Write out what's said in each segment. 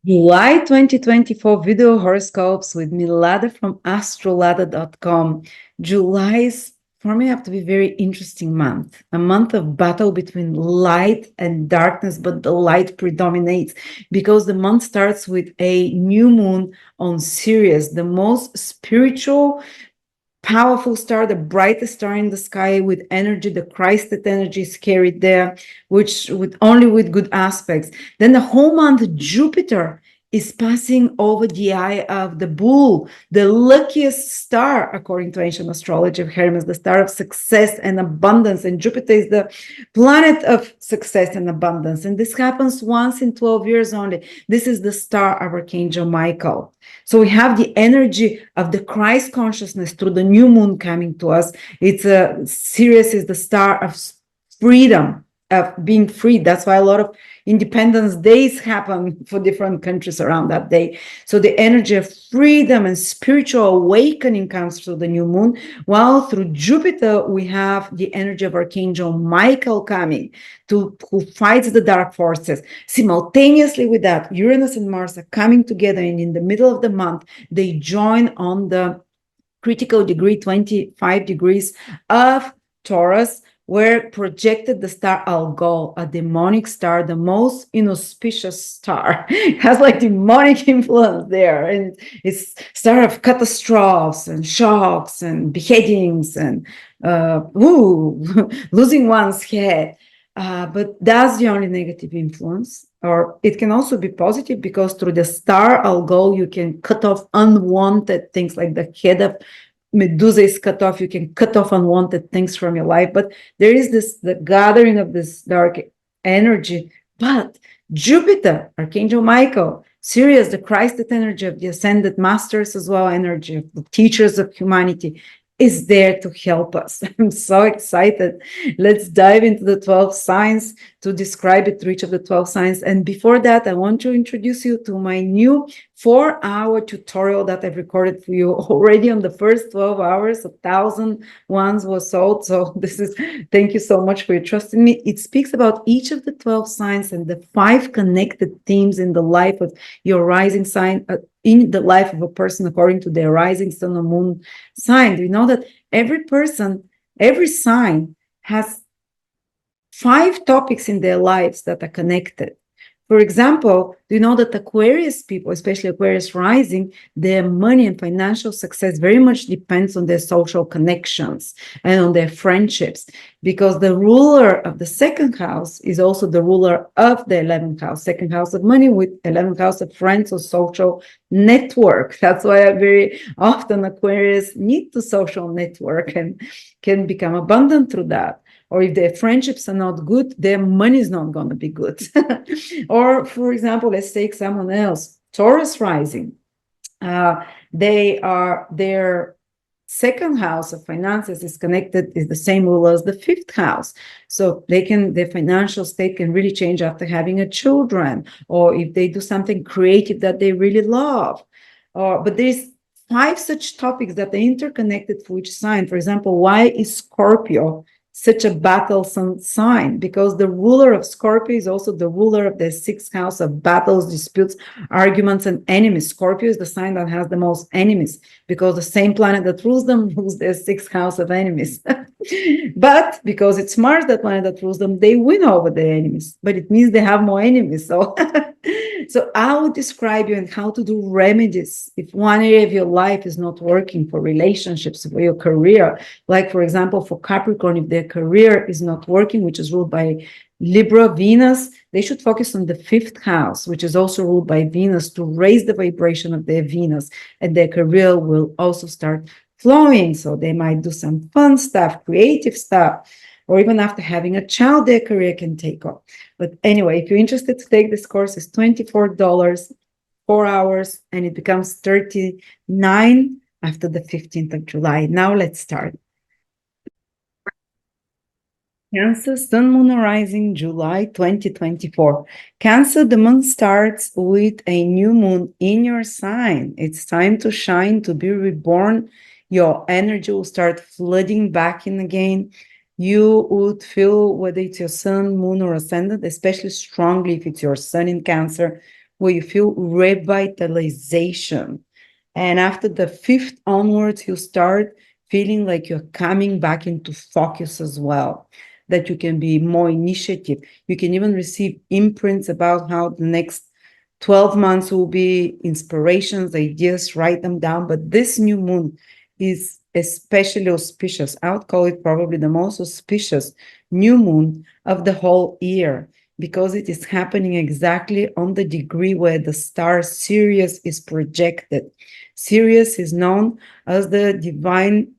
July 2024 video horoscopes with me, Lada from AstroLada.com. July is for me up to be a very interesting month, a month of battle between light and darkness, but the light predominates because the month starts with a new moon on Sirius, the most spiritual, powerful star, the brightest star in the sky with energy. The Christed energy is carried there, which with only with good aspects. Then the whole month, Jupiter is passing over the eye of the bull, the luckiest star, according to ancient astrology of Hermes, the star of success and abundance. And Jupiter is the planet of success and abundance. And this happens once in 12 years only. This is the star of Archangel Michael. So we have the energy of the Christ consciousness through the new moon coming to us. It's Sirius is the star of freedom, of being free. That's why a lot of Independence Days happen for different countries around that day. So the energy of freedom and spiritual awakening comes through the new moon, while through Jupiter, we have the energy of Archangel Michael coming who fights the dark forces. Simultaneously with that, Uranus and Mars are coming together, and in the middle of the month, they join on the critical degree, 25 degrees of Taurus, where projected the star Algol, a demonic star, the most inauspicious star. It has like demonic influence there, and it's star of catastrophes and shocks and beheadings and losing one's head. But that's the only negative influence. Or it can also be positive, because through the star Algol, you can cut off unwanted things, like the head of Medusa is cut off. You can cut off unwanted things from your life. But there is the gathering of this dark energy. But Jupiter, Archangel Michael, Sirius, the Christed energy of the ascended masters as well, energy of the teachers of humanity, is there to help us. I'm so excited. Let's dive into the 12 signs to describe it through each of the 12 signs. And before that, I want to introduce you to my new 4-hour tutorial that I've recorded for you already. On the first 12 hours, 1,000 ones were sold. So thank you so much for your trust in me. It speaks about each of the 12 signs and the 5 connected themes in the life of your rising sign, in the life of a person according to their rising sun or moon sign. Do you know that every person, every sign has 5 topics in their lives that are connected? For example, do you know that Aquarius people, especially Aquarius rising, their money and financial success very much depends on their social connections and on their friendships, because the ruler of the second house is also the ruler of the 11th house, second house of money with 11th house of friends or social network. That's why very often Aquarius need to social network and can become abundant through that. Or if their friendships are not good, their money is not going to be good. Or, for example, let's take someone else, Taurus rising. Their second house of finances is connected, is the same ruler as the 5th house. So their financial state can really change after having a children, or if they do something creative that they really love. But there's 5 such topics that are interconnected for each sign. For example, why is Scorpio such a battlesome sign? Because the ruler of Scorpio is also the ruler of the 6th house of battles, disputes, arguments, and enemies. Scorpio is the sign that has the most enemies, because the same planet that rules them rules their 6th house of enemies. But because it's Mars, that planet that rules them, they win over their enemies. But it means they have more enemies. So so I would describe you and how to do remedies if one area of your life is not working, for relationships, for your career. Like, for example, for Capricorn, if their career is not working, which is ruled by Libra, Venus, they should focus on the 5th house, which is also ruled by Venus, to raise the vibration of their Venus, and their career will also start flowing. So they might do some fun stuff, creative stuff, or even after having a child, their career can take off. But anyway, if you're interested to take this course, it's $24, 4 hours, and it becomes 39 after the 15th of July. Now let's start. Cancer, Sun, Moon, Rising, July 2024. Cancer, the month starts with a new moon in your sign. It's time to shine, to be reborn. Your energy will start flooding back in again. You would feel, whether it's your sun, moon, or ascendant, especially strongly if it's your sun in Cancer, where you feel revitalization. And after the fifth onwards, you start feeling like you're coming back into focus as well, that you can be more initiative. You can even receive imprints about how the next 12 months will be, inspirations, ideas, write them down. But this new moon is especially auspicious. I would call it probably the most auspicious new moon of the whole year, because it is happening exactly on the degree where the star Sirius is projected. Sirius is known as the divine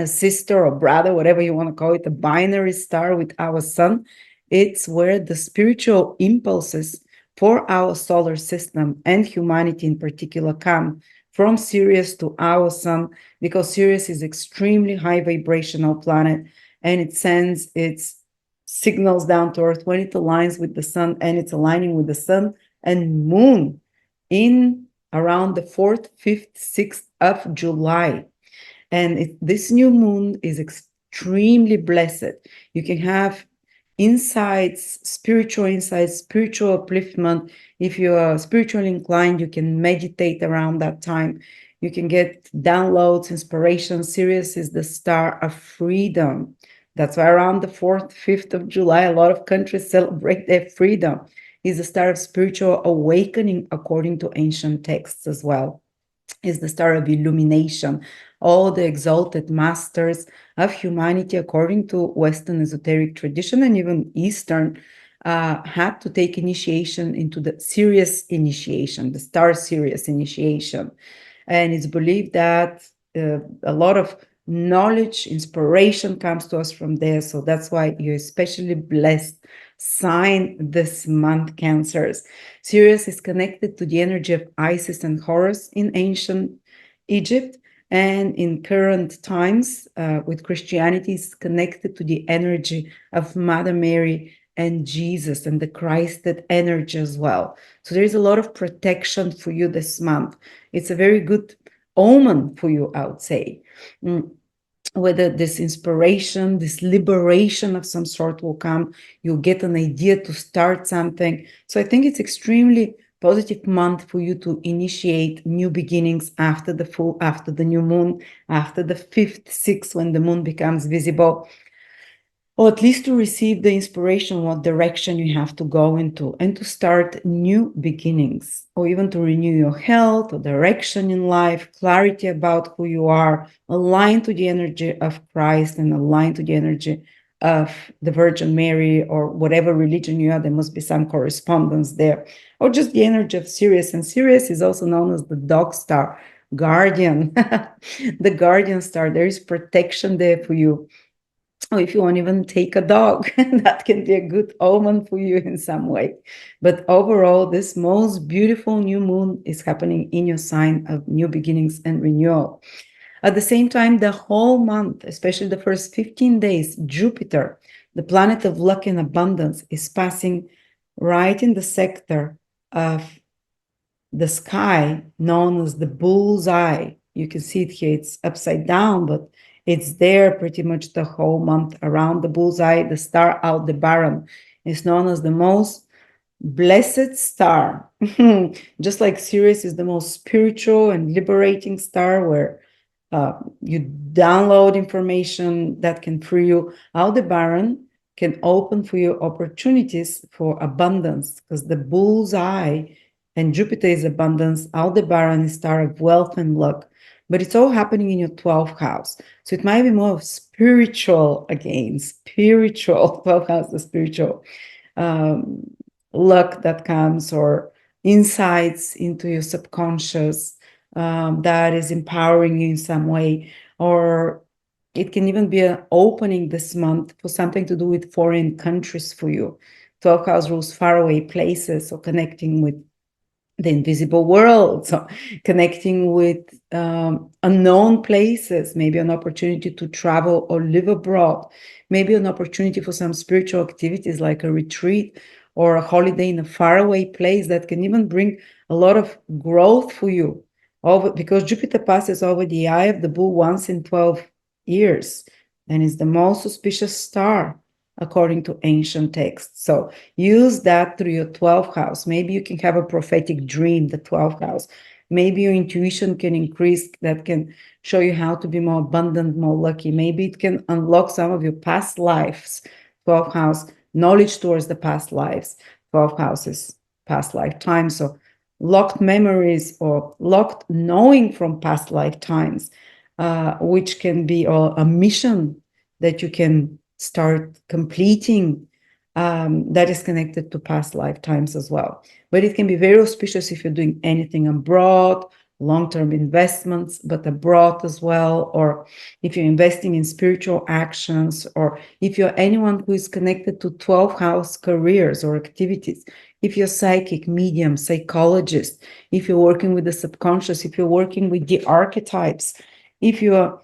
sister or brother, whatever you want to call it, a binary star with our sun. It's where the spiritual impulses for our solar system and humanity in particular come from Sirius to our sun, because Sirius is extremely high vibrational planet, and it sends its signals down to earth when it aligns with the sun, and it's aligning with the sun and moon in around the 4th, 5th, 6th of July. And this new moon is extremely blessed. You can have insights, spiritual upliftment. If you are spiritually inclined, you can meditate around that time. You can get downloads, inspiration. Sirius is the star of freedom. That's why around the 4th, 5th of July, a lot of countries celebrate their freedom. Is the star of spiritual awakening, according to ancient texts as well. Is the star of illumination. All the exalted masters of humanity, according to Western esoteric tradition and even Eastern, had to take initiation into the Sirius initiation, the star Sirius initiation. And it's believed that a lot of knowledge, inspiration comes to us from there. So that's why you're especially blessed sign this month, Cancers. Sirius is connected to the energy of Isis and Horus in ancient Egypt, and in current times with Christianity is connected to the energy of Mother Mary and Jesus and the Christed energy as well. So there is a lot of protection for you this month. It's a very good omen for you, I would say. Whether this inspiration, this liberation of some sort will come, you'll get an idea to start something. So I think it's extremely positive month for you to initiate new beginnings after the new moon, after the 5th, 6th, when the moon becomes visible, or at least to receive the inspiration, what direction you have to go into, and to start new beginnings, or even to renew your health or direction in life, clarity about who you are, aligned to the energy of Christ and aligned to the energy of the Virgin Mary, or whatever religion you are. There must be some correspondence there, or just the energy of Sirius. And Sirius is also known as the dog star, guardian, the guardian star. There is protection there for you. Or if you want to even take a dog, that can be a good omen for you in some way. But overall, this most beautiful new moon is happening in your sign of new beginnings and renewal. At the same time, the whole month, especially the first 15 days, Jupiter, the planet of luck and abundance, is passing right in the sector of the sky known as the bull's eye. You can see it here. It's upside down, but it's there pretty much the whole month around the bullseye. The star Aldebaran is known as the most blessed star. Just like Sirius is the most spiritual and liberating star, where you download information that can free you. Aldebaran can open for you opportunities for abundance, because the bull's eye and Jupiter is abundance. Aldebaran is star of wealth and luck. But it's all happening in your 12th house. So it might be more of spiritual, again, spiritual, 12th house, the spiritual luck that comes, or insights into your subconscious that is empowering you in some way. Or it can even be an opening this month for something to do with foreign countries for you. 12th house rules faraway places, or connecting with the invisible world, so connecting with unknown places, maybe an opportunity to travel or live abroad, maybe an opportunity for some spiritual activities like a retreat or a holiday in a faraway place that can even bring a lot of growth for you, because Jupiter passes over the eye of the bull once in 12 years and is the most auspicious star according to ancient texts. So use that through your 12th house. Maybe you can have a prophetic dream, the 12th house. Maybe your intuition can increase, that can show you how to be more abundant, more lucky. Maybe it can unlock some of your past lives. 12th house, knowledge towards the past lives. 12th houses, past lifetimes. So locked memories or locked knowing from past lifetimes, which can be a mission that you can start completing, that is connected to past lifetimes as well. But it can be very auspicious if you're doing anything abroad, long-term investments, but abroad as well, or if you're investing in spiritual actions, or if you're anyone who is connected to 12th house careers or activities, if you're psychic, medium, psychologist, if you're working with the subconscious, if you're working with the archetypes, if you're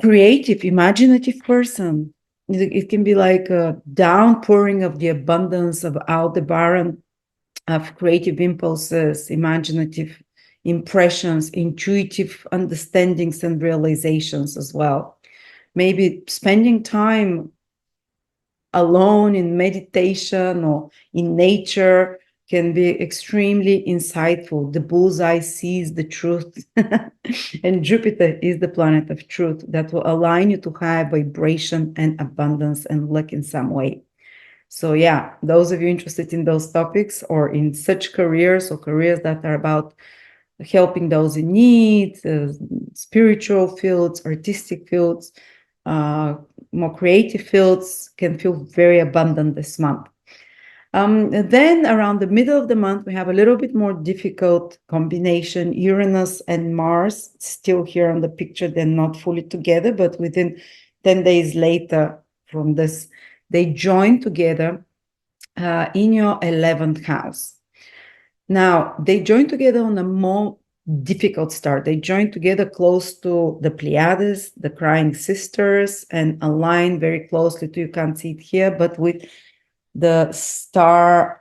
creative, imaginative person, it can be like a downpouring of the abundance of Aldebaran, of creative impulses, imaginative impressions, intuitive understandings and realizations as well. Maybe spending time alone in meditation or in nature can be extremely insightful. The bullseye sees the truth. And Jupiter is the planet of truth that will align you to high vibration and abundance and luck in some way. So yeah, those of you interested in those topics or in such careers or careers that are about helping those in need, spiritual fields, artistic fields, more creative fields, can feel very abundant this month. Then around the middle of the month, we have a little bit more difficult combination. Uranus and Mars still here on the picture. They're not fully together, but within 10 days later from this, they join together in your 11th house. Now, they join together on a more difficult start. They join together close to the Pleiades, the Crying Sisters, and align very closely to, you can't see it here, but with the star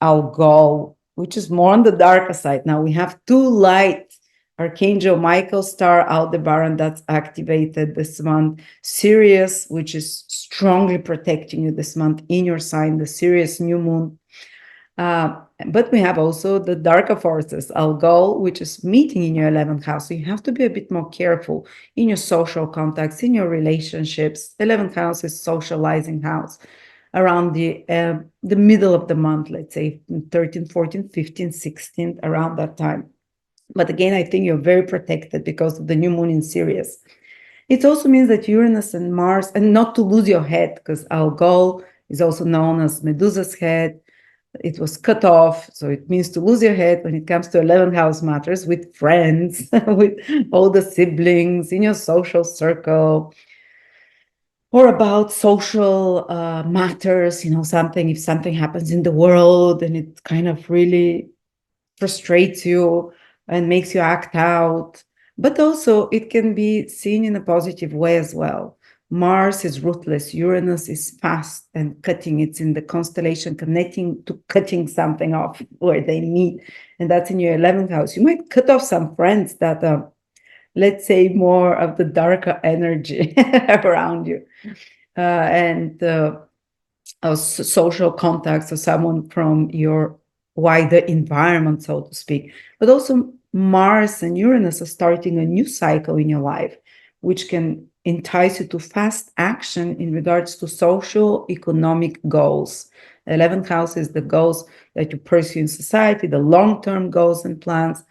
Algol, which is more on the darker side. Now we have two light, Archangel Michael star Aldebaran, that's activated this month. Sirius, which is strongly protecting you this month in your sign, the Sirius new moon. But we have also the darker forces, Algol, which is meeting in your 11th house. So you have to be a bit more careful in your social contacts, in your relationships. 11th house is socializing house. Around the middle of the month, let's say 13th, 14th, 15th, 16th, around that time. But again, I think you're very protected because of the new moon in Sirius. It also means that Uranus and Mars, and not to lose your head, because Algol is also known as Medusa's head. It was cut off, so it means to lose your head when it comes to 11th house matters with friends, with all the siblings in your social circle, or about social matters, something, if something happens in the world and it kind of really frustrates you and makes you act out. But also it can be seen in a positive way as well. Mars is ruthless, Uranus is fast and cutting. It's in the constellation connecting to cutting something off where they meet, and that's in your 11th house. You might cut off some friends that let's say more of the darker energy around you, and social contacts or someone from your wider environment, so to speak. But also Mars and Uranus are starting a new cycle in your life, which can entice you to fast action in regards to social economic goals. The 11th house is the goals that you pursue in society, the long-term goals and plans.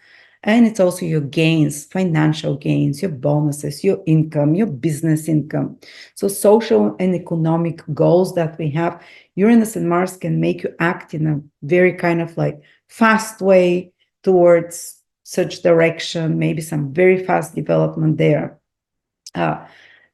And it's also your gains, financial gains, your bonuses, your income, your business income. So social and economic goals that we have, Uranus and Mars can make you act in a very kind of like fast way towards such direction, maybe some very fast development there.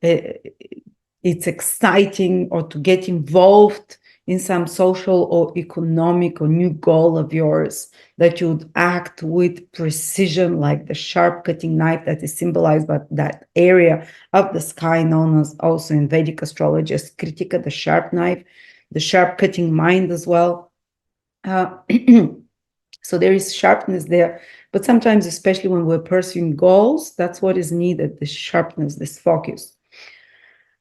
It's exciting, or to get involved in some social or economic or new goal of yours, that you would act with precision, like the sharp cutting knife that is symbolized by that area of the sky known as also in Vedic astrology as Kritika, the sharp knife, the sharp cutting mind as well. So there is sharpness there, but sometimes, especially when we're pursuing goals, that's what is needed, this sharpness, this focus.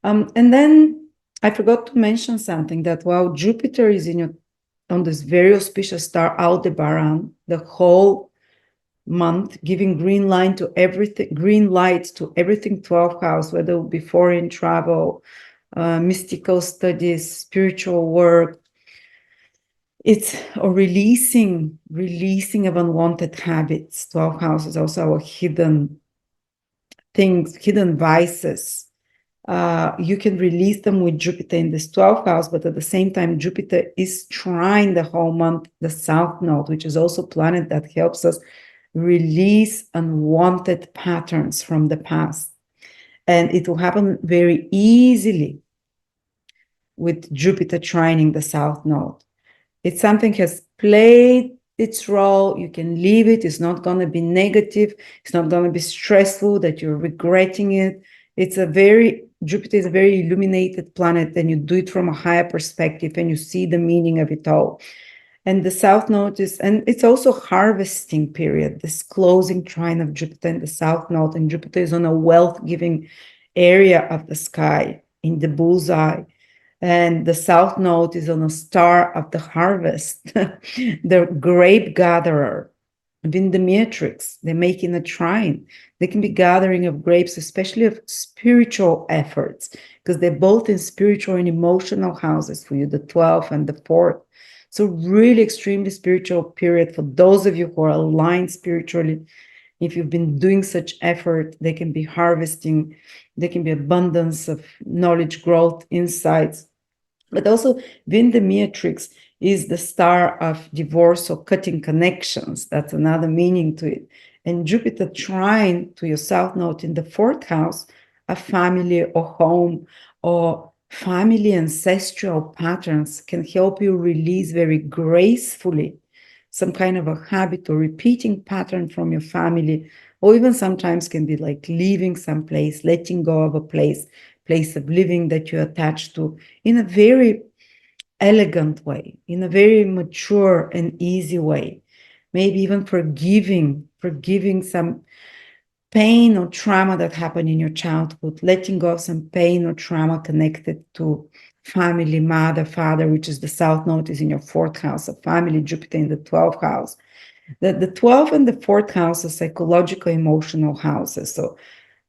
And then I forgot to mention something, that while Jupiter is on this very auspicious star Aldebaran, the whole month, giving green light to everything 12th house, whether it be foreign travel, mystical studies, spiritual work. It's a releasing of unwanted habits. 12th house is also our hidden things, hidden vices. You can release them with Jupiter in this 12th house, but at the same time, Jupiter is trying the whole month the South Node, which is also a planet that helps us release unwanted patterns from the past. And it will happen very easily with Jupiter trining the South Node. If something has played its role, you can leave it. It's not going to be negative. It's not going to be stressful that you're regretting it. Jupiter is a very illuminated planet, and you do it from a higher perspective and you see the meaning of it all. And the South Node and it's also harvesting period, this closing trine of Jupiter in the South Node, and Jupiter is on a wealth-giving area of the sky in the bullseye. And the South Node is on a star of the harvest, the grape gatherer, Vindemiatrix. They're making a trine. They can be gathering of grapes, especially of spiritual efforts, because they're both in spiritual and emotional houses for you, the 12th and the 4th. So really extremely spiritual period for those of you who are aligned spiritually. If you've been doing such effort, they can be harvesting. There can be abundance of knowledge, growth, insights. But also Vindemiatrix is the star of divorce or cutting connections. That's another meaning to it. And Jupiter trine to your South Node in the 4th house, a family or home or family ancestral patterns can help you release very gracefully some kind of a habit or repeating pattern from your family, or even sometimes can be like leaving some place, letting go of a place of living that you're attached to in a very elegant way, in a very mature and easy way. Maybe even forgiving some pain or trauma that happened in your childhood, letting go of some pain or trauma connected to family, mother, father, which is the South Node is in your 4th house of family, Jupiter in the 12th house. The 12th and the 4th house are psychological, emotional houses. So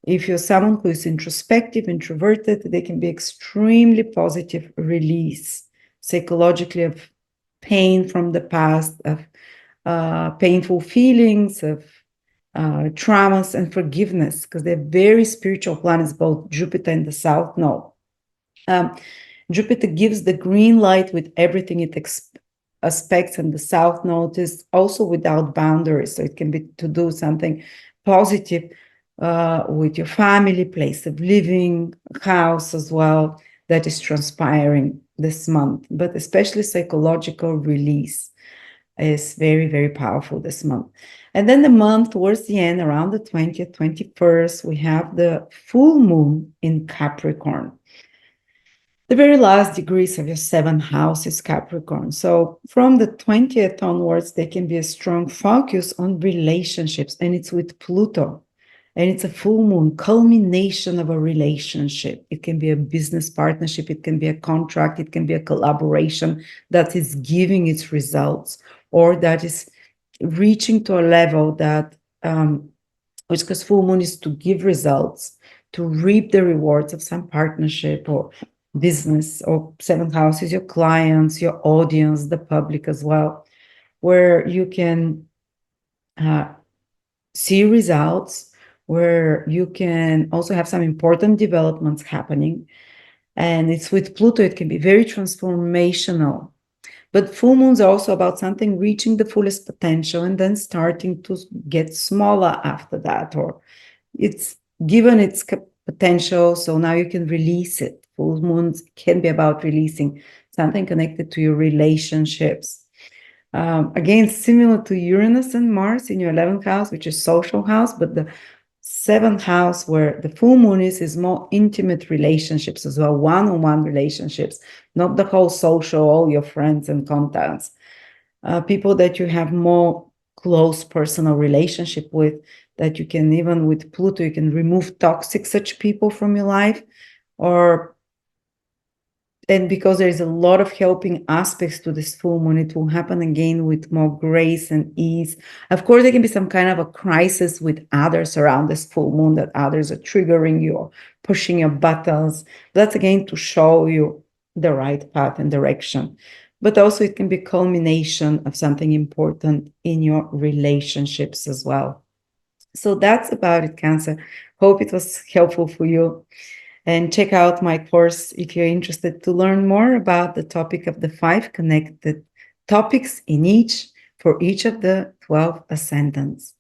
if you're someone who is introspective, introverted, they can be extremely positive release psychologically of pain from the past, of painful feelings, of traumas and forgiveness, because they're very spiritual planets, both Jupiter and the South Node. Jupiter gives the green light with everything it aspects, and the South Node is also without boundaries. So it can be to do something positive with your family, place of living, house as well, that is transpiring this month. But especially psychological release is very, very powerful this month. And then the month towards the end, around the 20th, 21st, we have the full moon in Capricorn. The very last degrees of your 7th house is Capricorn. So from the 20th onwards, there can be a strong focus on relationships, and it's with Pluto. And it's a full moon, culmination of a relationship. It can be a business partnership, it can be a contract, it can be a collaboration that is giving its results, or that is reaching to a level that, which because full moon is to give results, to reap the rewards of some partnership or business, or 7th house is your clients, your audience, the public as well, where you can see results, where you can also have some important developments happening. And it's with Pluto, it can be very transformational. But full moons are also about something reaching the fullest potential and then starting to get smaller after that, or it's given its potential, so now you can release it. Full moons can be about releasing something connected to your relationships. Again, similar to Uranus and Mars in your 11th house, which is social house, but the 7th house where the full moon is more intimate relationships as well, one-on-one relationships, not the whole social, all your friends and contacts, people that you have more close personal relationship with, that you can, even with Pluto, you can remove toxic such people from your life, or And because there is a lot of helping aspects to this full moon, it will happen again with more grace and ease. Of course, there can be some kind of a crisis with others around this full moon, that others are triggering you or pushing your buttons. That's again to show you the right path and direction. But also it can be culmination of something important in your relationships as well. So that's about it, Cancer. Hope it was helpful for you. And check out my course if you're interested to learn more about the topic of the 5 connected topics in each for each of the 12 ascendants.